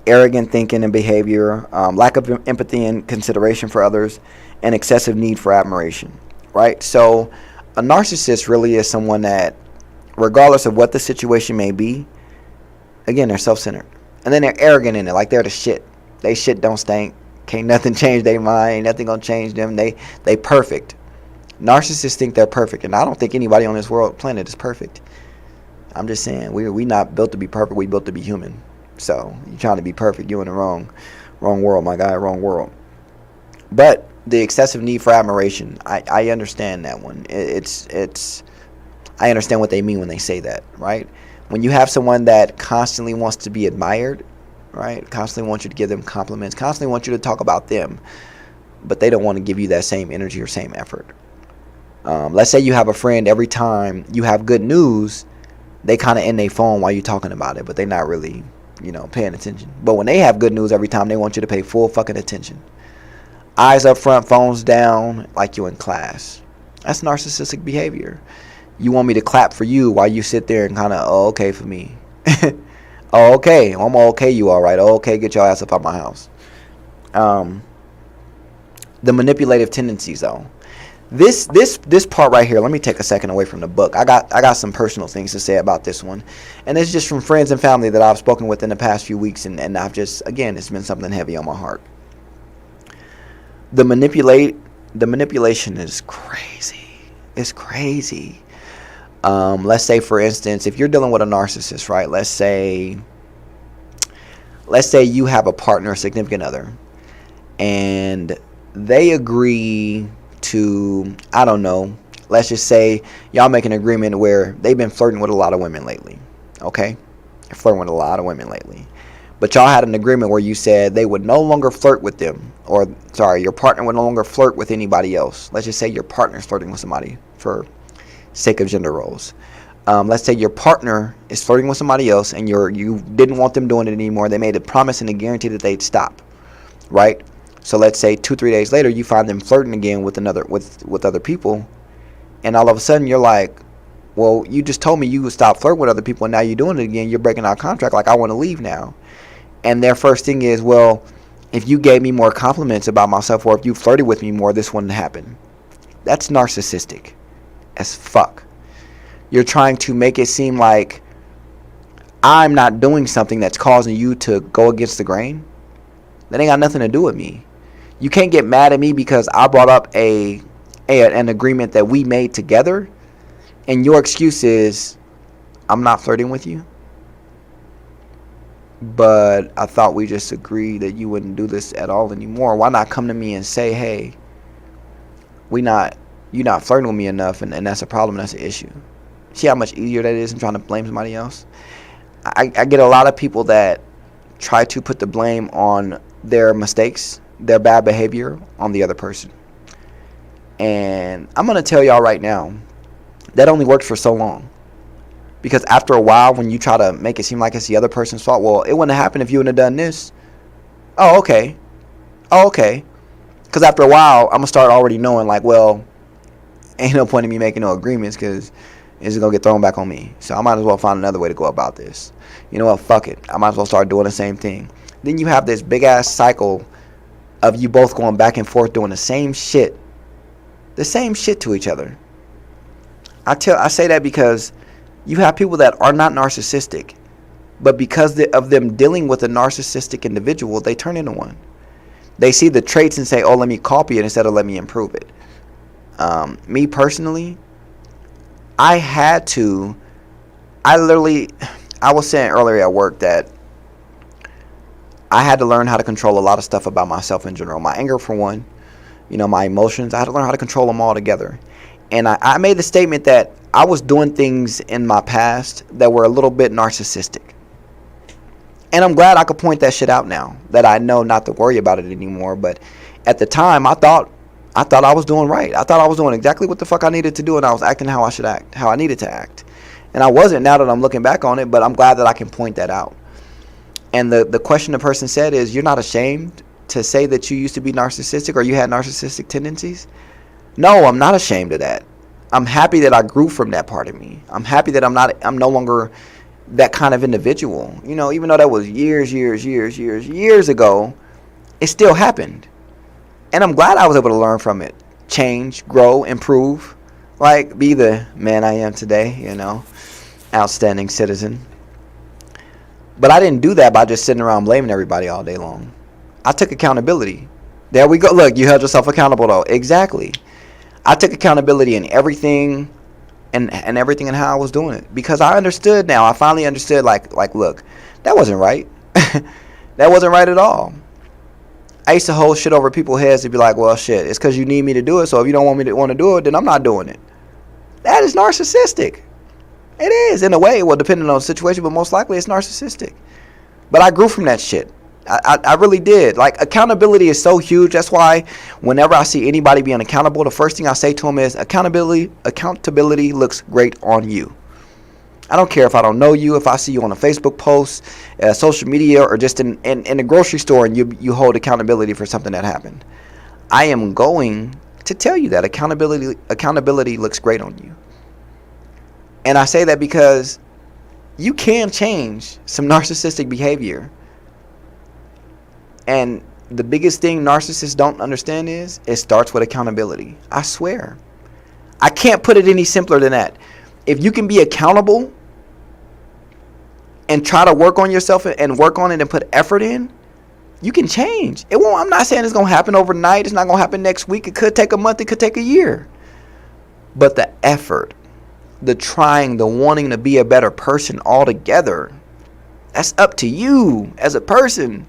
arrogant thinking and behavior, lack of empathy and consideration for others, and excessive need for admiration. Right? So a narcissist really is someone that, regardless of what the situation may be, again, they're self-centered. And then they're arrogant in it, like they're the shit. They shit don't stink. Can't nothing change their mind. Ain't nothing gonna change them. They perfect. Narcissists think they're perfect, and I don't think anybody on this planet is perfect. I'm just saying, we not built to be perfect. We built to be human. So you trying to be perfect, you in the wrong world, my guy. Wrong world. But the excessive need for admiration, I understand that one. It's I understand what they mean when they say that, right? When you have someone that constantly wants to be admired, right? Constantly wants you to give them compliments, constantly wants you to talk about them, but they don't want to give you that same energy or same effort. Let's say you have a friend, every time you have good news, they kind of end their phone while you're talking about it, but they're not really, paying attention. But when they have good news every time, they want you to pay full fucking attention. Eyes up front, phones down, like you in class. That's narcissistic behavior. You want me to clap for you while you sit there and kind of, oh, okay for me. Oh, okay. I'm okay, you all right. Oh, okay, get your ass up out my house. The manipulative tendencies, though. This part right here, let me take a second away from the book. I got some personal things to say about this one. And it's just from friends and family that I've spoken with in the past few weeks, and I've just, again, it's been something heavy on my heart. The manipulation is crazy. It's crazy. Let's say, for instance, if you're dealing with a narcissist, right? Let's say you have a partner, a significant other, and they agree to, I don't know, let's just say y'all make an agreement where they've been flirting with a lot of women lately, okay? They're flirting with a lot of women lately. But y'all had an agreement where you said they would no longer flirt with them, or, sorry, your partner would no longer flirt with anybody else. Let's just say your partner's flirting with somebody for sake of gender roles. Let's say your partner is flirting with somebody else and you didn't want them doing it anymore. They made a promise and a guarantee that they'd stop, right? So let's say 2-3 days later you find them flirting again with other people, and all of a sudden you're like, well, you just told me you would stop flirting with other people and now you're doing it again. You're breaking our contract. Like, I want to leave now. And their first thing is, well, if you gave me more compliments about myself, or if you flirted with me more, this wouldn't happen. That's narcissistic as fuck. You're trying to make it seem like I'm not doing something that's causing you to go against the grain. That ain't got nothing to do with me. You can't get mad at me because I brought up an agreement that we made together, and your excuse is, I'm not flirting with you, but I thought we just agreed that you wouldn't do this at all anymore. Why not come to me and say, hey, you're not flirting with me enough, and that's a problem, that's an issue. See how much easier that is than trying to blame somebody else? I get a lot of people that try to put the blame on their mistakes, their bad behavior, on the other person. And I'm going to tell y'all right now, that only works for so long. Because after a while, when you try to make it seem like it's the other person's fault, well, it wouldn't have happened if you wouldn't have done this. Oh, okay. Because after a while, I'm going to start already knowing, like, well, ain't no point in me making no agreements because it's going to get thrown back on me. So I might as well find another way to go about this. You know what? Fuck it. I might as well start doing the same thing. Then you have this big-ass cycle of you both going back and forth doing the same shit. The same shit to each other. I say that because you have people that are not narcissistic, but because of them dealing with a narcissistic individual, they turn into one. They see the traits and say, oh, let me copy it instead of let me improve it. Me personally, I was saying earlier at work that I had to learn how to control a lot of stuff about myself in general. My anger, for one, my emotions. I had to learn how to control them all together. And I made the statement that I was doing things in my past that were a little bit narcissistic. And I'm glad I could point that shit out now, that I know not to worry about it anymore. But at the time, I thought I was doing right. I thought I was doing exactly what the fuck I needed to do, and I was acting how I should act, how I needed to act. And I wasn't, now that I'm looking back on it, but I'm glad that I can point that out. And the question the person said is, you're not ashamed to say that you used to be narcissistic or you had narcissistic tendencies? No, I'm not ashamed of that. I'm happy that I grew from that part of me. I'm happy that I'm no longer that kind of individual. Even though that was years ago, it still happened. And I'm glad I was able to learn from it. Change, grow, improve. Like, be the man I am today, outstanding citizen. But I didn't do that by just sitting around blaming everybody all day long. I took accountability. There we go. Look, you held yourself accountable, though. Exactly. I took accountability in everything and everything and how I was doing it. Because I understood now. I finally understood, like, look, that wasn't right. That wasn't right at all. I used to hold shit over people's heads to be like, well, shit, it's because you need me to do it. So if you don't want to do it, then I'm not doing it. That is narcissistic. It is, in a way. Well, depending on the situation, but most likely it's narcissistic. But I grew from that shit. I really did. Like, accountability is so huge. That's why whenever I see anybody being accountable, the first thing I say to them is accountability looks great on you. I don't care if I don't know you, if I see you on a Facebook post, social media, or just in the grocery store and you hold accountability for something that happened. I am going to tell you that accountability looks great on you. And I say that because you can change some narcissistic behavior. And the biggest thing narcissists don't understand is it starts with accountability. I swear. I can't put it any simpler than that. If you can be accountable and try to work on yourself and work on it and put effort in, you can change. It won't. I'm not saying it's going to happen overnight. It's not going to happen next week. It could take a month. It could take a year. But the effort, the trying, the wanting to be a better person altogether, that's up to you as a person.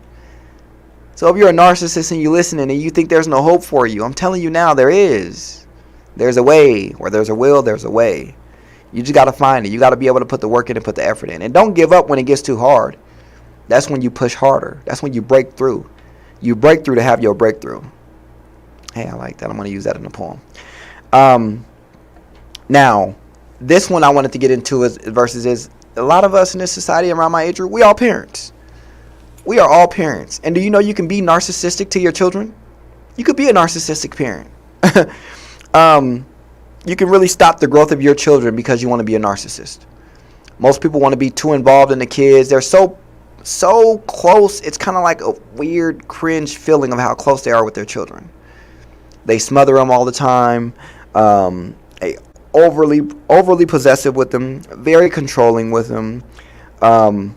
So if you're a narcissist and you're listening and you think there's no hope for you, I'm telling you now, there is. There's a way. Where there's a will, there's a way. You just got to find it. You got to be able to put the work in and put the effort in. And don't give up when it gets too hard. That's when you push harder. That's when you break through. You break through to have your breakthrough. Hey, I like that. I'm going to use that in a poem. Now, this one I wanted to get into is a lot of us in this society around my age group, we all parents. We are all parents. And do you know you can be narcissistic to your children? You could be a narcissistic parent. You can really stop the growth of your children because you want to be a narcissist. Most people want to be too involved in the kids. They're so close. It's kind of like a weird cringe feeling of how close they are with their children. They smother them all the time. They overly possessive with them. Very controlling with them. And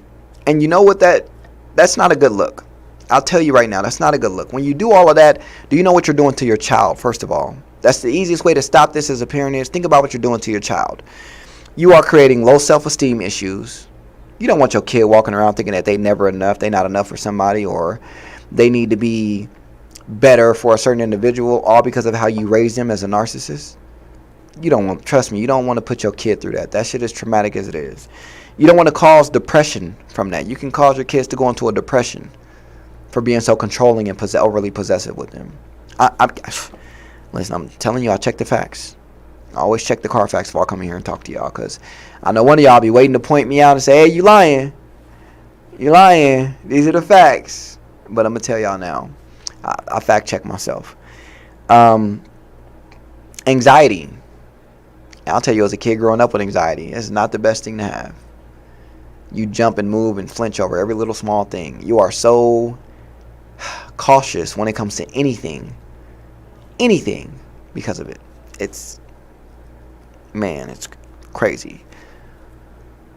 you know what that's not a good look. I'll tell you right now, that's not a good look. When you do all of that, do you know what you're doing to your child, first of all? That's the easiest way to stop this as a parent is think about what you're doing to your child. You are creating low self-esteem issues. You don't want your kid walking around thinking that they're never enough, they're not enough for somebody, or they need to be better for a certain individual, all because of how you raise them as a narcissist. Trust me, you don't want to put your kid through that. That shit is traumatic as it is. You don't want to cause depression from that. You can cause your kids to go into a depression for being so controlling and overly possessive with them. Listen, I'm telling you, I check the facts. I always check the Carfax before I come here and talk to y'all, because I know one of y'all be waiting to point me out and say, hey, you lying. You lying. These are the facts. But I'm going to tell y'all now. I fact check myself. Anxiety. I'll tell you, as a kid growing up with anxiety, it's not the best thing to have. You jump and move and flinch over every little small thing. You are so cautious when it comes to anything because of it. It's crazy.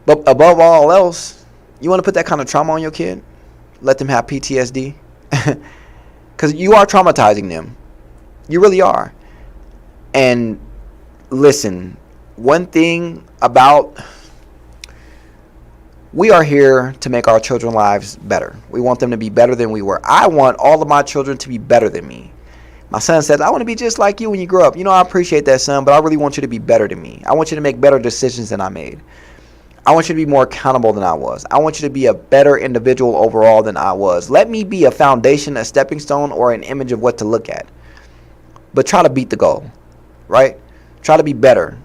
But above all else, you want to put that kind of trauma on your kid? Let them have PTSD? Because you are traumatizing them. You really are. And listen, one thing about... We are here to make our children's lives better. We want them to be better than we were. I want all of my children to be better than me. My son says, I want to be just like you when you grow up. I appreciate that, son, but I really want you to be better than me. I want you to make better decisions than I made. I want you to be more accountable than I was. I want you to be a better individual overall than I was. Let me be a foundation, a stepping stone, or an image of what to look at. But try to beat the goal, right? Try to be better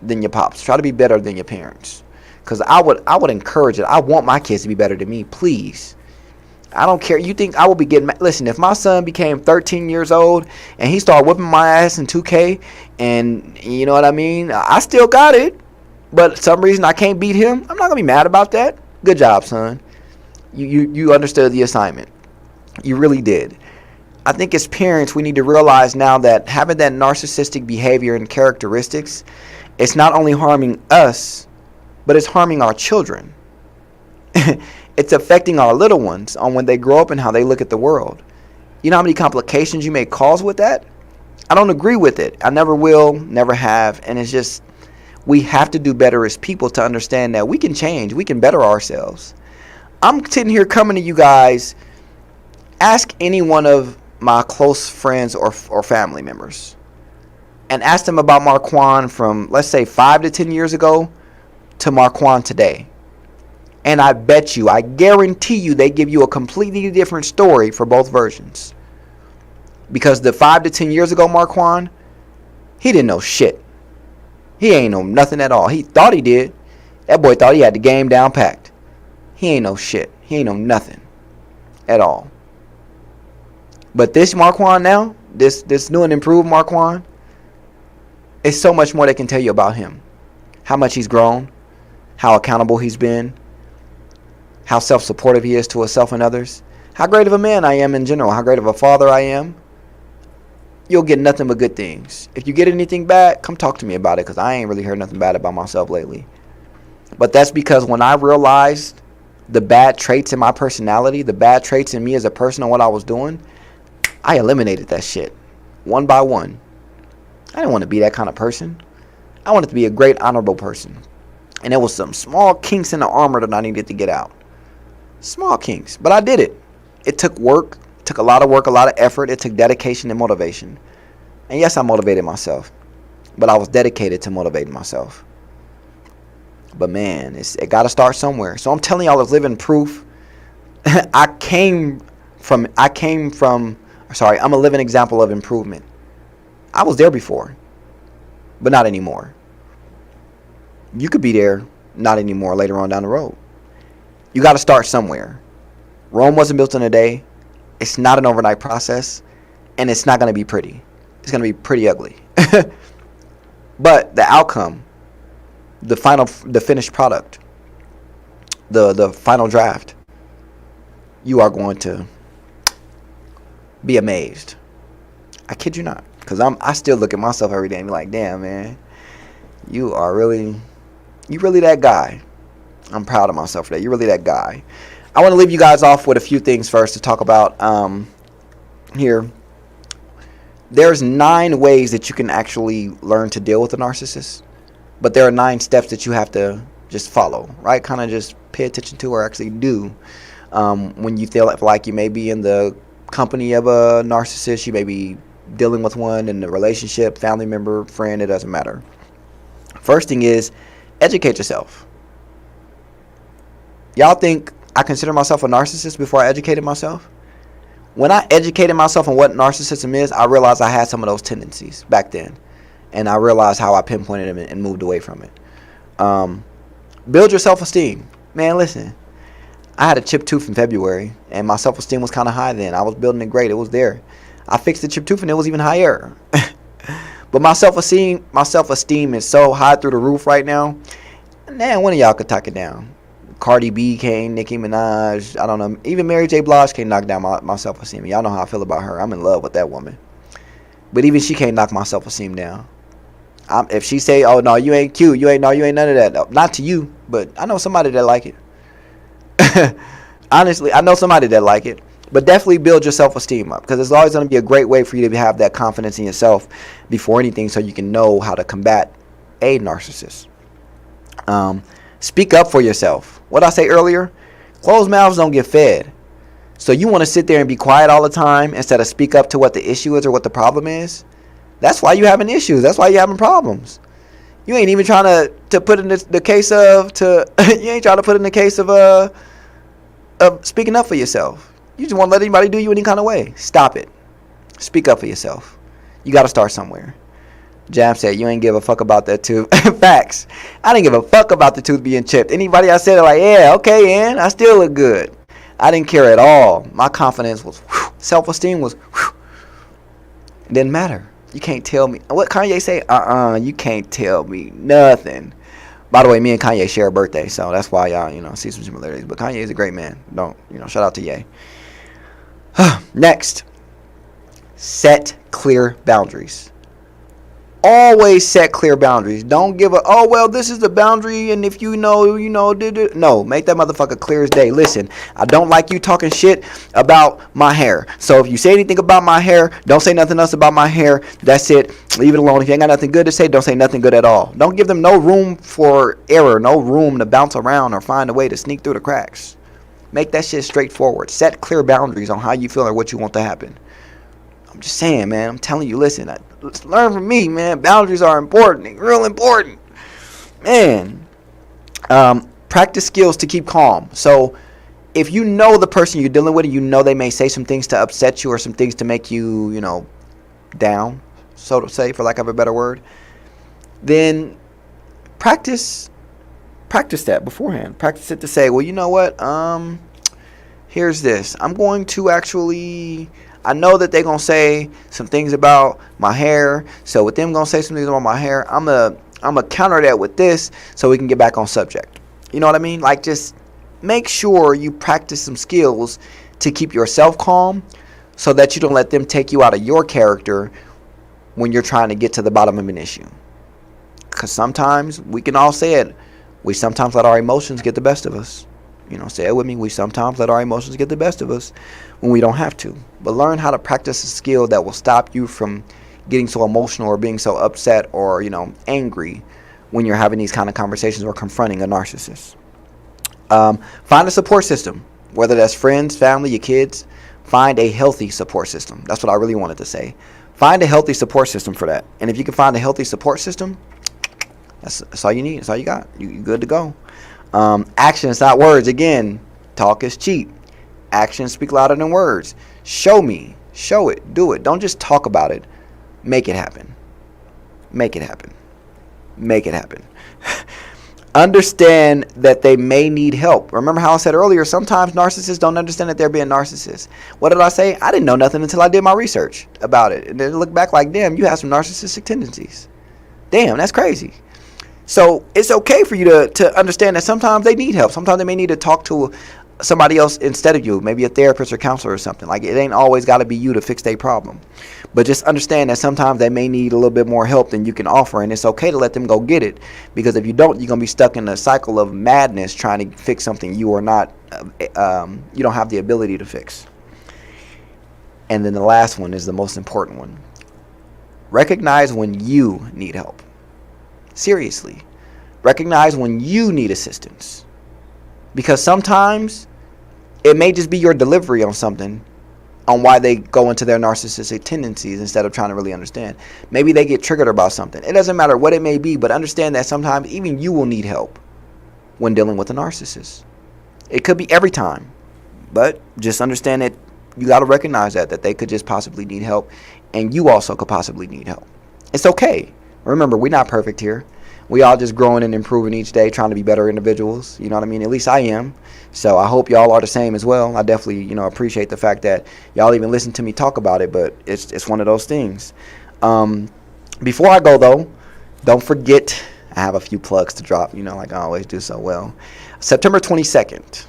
than your pops. Try to be better than your parents. Because I would encourage it. I want my kids to be better than me, please. I don't care. You think I will be getting... Listen, if my son became 13 years old and he started whipping my ass in 2K, and you know what I mean? I still got it. But for some reason I can't beat him. I'm not going to be mad about that. Good job, son. You understood the assignment. You really did. I think as parents, we need to realize now that having that narcissistic behavior and characteristics, it's not only harming us, but it's harming our children. It's affecting our little ones on when they grow up and how they look at the world. You know how many complications you may cause with that? I don't agree with it. I never will, never have. And it's just, we have to do better as people to understand that we can change. We can better ourselves. I'm sitting here coming to you guys. Ask any one of my close friends or family members and ask them about Marquand from, let's say, 5 to 10 years ago to Marquand today. And I bet you, I guarantee you, they give you a completely different story for both versions. Because the 5 to 10 years ago Marquand, he didn't know shit. He ain't know nothing at all. He thought he did. That boy thought he had the game down packed. He ain't know shit. He ain't know nothing at all. But this Marquand now, this new and improved Marquand, it's so much more they can tell you about him. How much he's grown, how accountable he's been, how self-supportive he is to himself and others, how great of a man I am in general, how great of a father I am. You'll get nothing but good things. If you get anything bad, come talk to me about it, because I ain't really heard nothing bad about myself lately. But that's because when I realized the bad traits in my personality, the bad traits in me as a person and what I was doing, I eliminated that shit one by one. I didn't want to be that kind of person. I wanted to be a great, honorable person. And there was some small kinks in the armor that I needed to get out. Small kinks. But I did it. It took work. It took a lot of work, a lot of effort. It took dedication and motivation. And yes, I motivated myself. But I was dedicated to motivating myself. But man, it got to start somewhere. So I'm telling y'all, as living proof. I'm a living example of improvement. I was there before, but not anymore. You could be there, not anymore, later on down the road. You got to start somewhere. Rome wasn't built in a day. It's not an overnight process, and it's not going to be pretty. It's going to be pretty ugly. But the outcome, the finished product, the final draft, you are going to be amazed. I kid you not, because I still look at myself every day and be like, damn, man, you really that guy. I'm proud of myself for that. You're really that guy. I want to leave you guys off with a few things first to talk about here. There's 9 ways that you can actually learn to deal with a narcissist, but there are 9 steps that you have to just follow, right? Kind of just pay attention to or actually do when you feel like you may be in the company of a narcissist, you may be dealing with one in a relationship, family member, friend, it doesn't matter. First thing is educate yourself. Y'all think I consider myself a narcissist before I educated myself? When I educated myself on what narcissism is, I realized I had some of those tendencies back then. And I realized how I pinpointed them and moved away from it. Build your self-esteem. Man, listen. I had a chipped tooth in February, and my self-esteem was kind of high then. I was building it great. It was there. I fixed the chipped tooth, and it was even higher. But my self-esteem is so high through the roof right now. Man, one of y'all could talk it down. Cardi B came, Nicki Minaj, I don't know. Even Mary J. Blige can't knock down my self-esteem. Y'all know how I feel about her. I'm in love with that woman. But even she can't knock my self-esteem down. If she say, oh, no, you ain't cute. You ain't none of that. No, not to you, but I know somebody that like it. Honestly, I know somebody that like it. But definitely build your self-esteem up, because it's always going to be a great way for you to have that confidence in yourself before anything, so you can know how to combat a narcissist. Speak up for yourself. What I say earlier, closed mouths don't get fed. So you want to sit there and be quiet all the time instead of speak up to what the issue is or what the problem is? That's why you're having issues. That's why you're having problems. You ain't even trying to put in the case of you ain't trying to put in the case of speaking up for yourself. You just want to let anybody do you any kind of way. Stop it. Speak up for yourself. You got to start somewhere. Jam said, you ain't give a fuck about that tooth. Facts. I didn't give a fuck about the tooth being chipped. Anybody I said it like, yeah, okay, and I still look good. I didn't care at all. My confidence was, self-esteem was, it didn't matter. You can't tell me. What Kanye say? You can't tell me nothing. By the way, me and Kanye share a birthday, so that's why y'all, see some similarities. But Kanye is a great man. Shout out to Ye. Next, set clear boundaries. Always set clear boundaries. Don't give this is the boundary, and if no, make that motherfucker clear as day. Listen, I don't like you talking shit about my hair. So if you say anything about my hair, don't say nothing else about my hair. That's it. Leave it alone. If you ain't got nothing good to say, don't say nothing good at all. Don't give them no room for error, no room to bounce around or find a way to sneak through the cracks. Make that shit straightforward. Set clear boundaries on how you feel or what you want to happen. I'm just saying, man. I'm telling you, listen. Learn from me, man. Boundaries are important. Real important. Man. Practice skills to keep calm. So if you know the person you're dealing with, and you know they may say some things to upset you or some things to make you, down, so to say, for lack of a better word, then practice that beforehand. Practice it to say, well, you know what? Here's this. I'm going to actually. I know that they're gonna say some things about my hair. So with them gonna say some things about my hair, I'm gonna counter that with this, so we can get back on subject. You know what I mean? Like, just make sure you practice some skills to keep yourself calm, so that you don't let them take you out of your character when you're trying to get to the bottom of an issue. Because sometimes, we can all say it, we sometimes let our emotions get the best of us. Say it with me. We sometimes let our emotions get the best of us when we don't have to. But learn how to practice a skill that will stop you from getting so emotional or being so upset or, angry when you're having these kind of conversations or confronting a narcissist. Find a support system, whether that's friends, family, your kids. Find a healthy support system. That's what I really wanted to say. Find a healthy support system for that. And if you can find a healthy support system, that's all you need. That's all you got. You're good to go. Actions, not words. Again, talk is cheap. Actions speak louder than words. Show me. Show it. Do it. Don't just talk about it. Make it happen. Make it happen. Make it happen. Understand that they may need help. Remember how I said earlier, sometimes narcissists don't understand that they're being narcissists. What did I say? I didn't know nothing until I did my research about it. And then look back like, damn, you have some narcissistic tendencies. Damn, that's crazy. So it's okay for you to understand that sometimes they need help. Sometimes they may need to talk to somebody else instead of you, maybe a therapist or counselor or something. Like, it ain't always got to be you to fix their problem. But just understand that sometimes they may need a little bit more help than you can offer, and it's okay to let them go get it, because if you don't, you're going to be stuck in a cycle of madness trying to fix something you are not, you don't have the ability to fix. And then the last one is the most important one. Recognize when you need help. Seriously. Recognize when you need assistance. Because sometimes it may just be your delivery on something, on why they go into their narcissistic tendencies instead of trying to really understand. Maybe they get triggered about something. It doesn't matter what it may be, but understand that sometimes even you will need help when dealing with a narcissist. It could be every time, but just understand that you got to recognize that they could just possibly need help, and you also could possibly need help. It's okay. Remember, we're not perfect here. We all just growing and improving each day, trying to be better individuals. You know what I mean? At least I am. So I hope y'all are the same as well. I definitely, appreciate the fact that y'all even listen to me talk about it, but it's one of those things. Before I go, though, don't forget, I have a few plugs to drop, like I always do so well. September 22nd,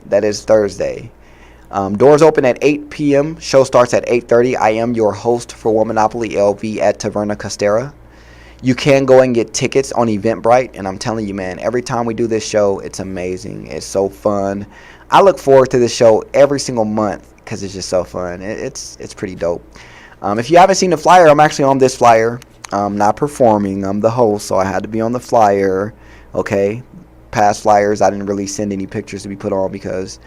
that is Thursday. Doors open at 8 p.m. Show starts at 8:30. I am your host for Womanopoly LV at Taverna Costera. You can go and get tickets on Eventbrite, and I'm telling you, man, every time we do this show, it's amazing. It's so fun. I look forward to this show every single month because it's just so fun. It's pretty dope. If you haven't seen the flyer, I'm actually on this flyer. I'm not performing. I'm the host, so I had to be on the flyer. Okay, past flyers, I didn't really send any pictures to be put on because,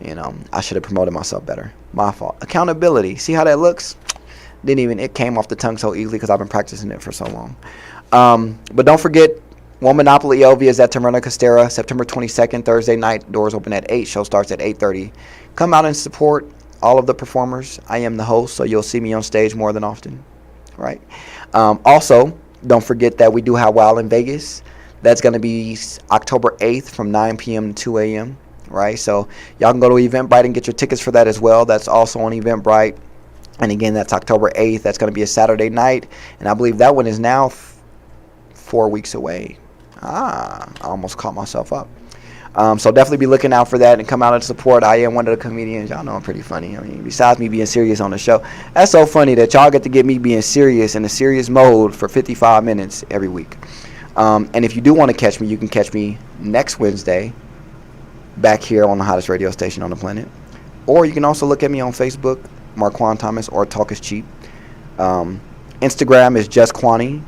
I should have promoted myself better. My fault. Accountability. See how that looks? It came off the tongue so easily because I've been practicing it for so long. But don't forget, Womanopoly LV is at Taverna Costera, September 22nd, Thursday night. Doors open at 8. Show starts at 8:30. Come out and support all of the performers. I am the host, so you'll see me on stage more than often. Right? Also, don't forget that we do have Wild in Vegas. That's going to be October 8th from 9 p.m. to 2 a.m. Right? So y'all can go to Eventbrite and get your tickets for that as well. That's also on Eventbrite. And again, that's October 8th. That's going to be a Saturday night. And I believe that one is now 4 weeks away. I almost caught myself up. So definitely be looking out for that and come out and support. I am one of the comedians. Y'all know I'm pretty funny. I mean, besides me being serious on the show, that's so funny that y'all get to get me being serious in a serious mode for 55 minutes every week. And if you do want to catch me, you can catch me next Wednesday back here on the hottest radio station on the planet. Or you can also look at me on Facebook, Marquand Thomas, or Talk is Cheap. Instagram is Juss Quanni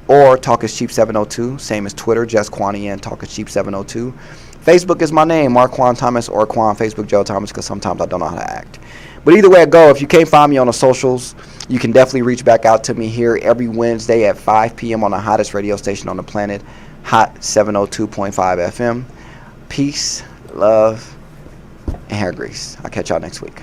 or Talk is Cheap 702. Same as Twitter, Juss Quanni and Talk is Cheap 702. Facebook is my name, Marquand Thomas, or Quan Facebook Joe Thomas, because sometimes I don't know how to act. But either way I go, if you can't find me on the socials, you can definitely reach back out to me here every Wednesday at 5 p.m. on the hottest radio station on the planet, Hot 702.5 FM. Peace, love, and hair grease. I'll catch y'all next week.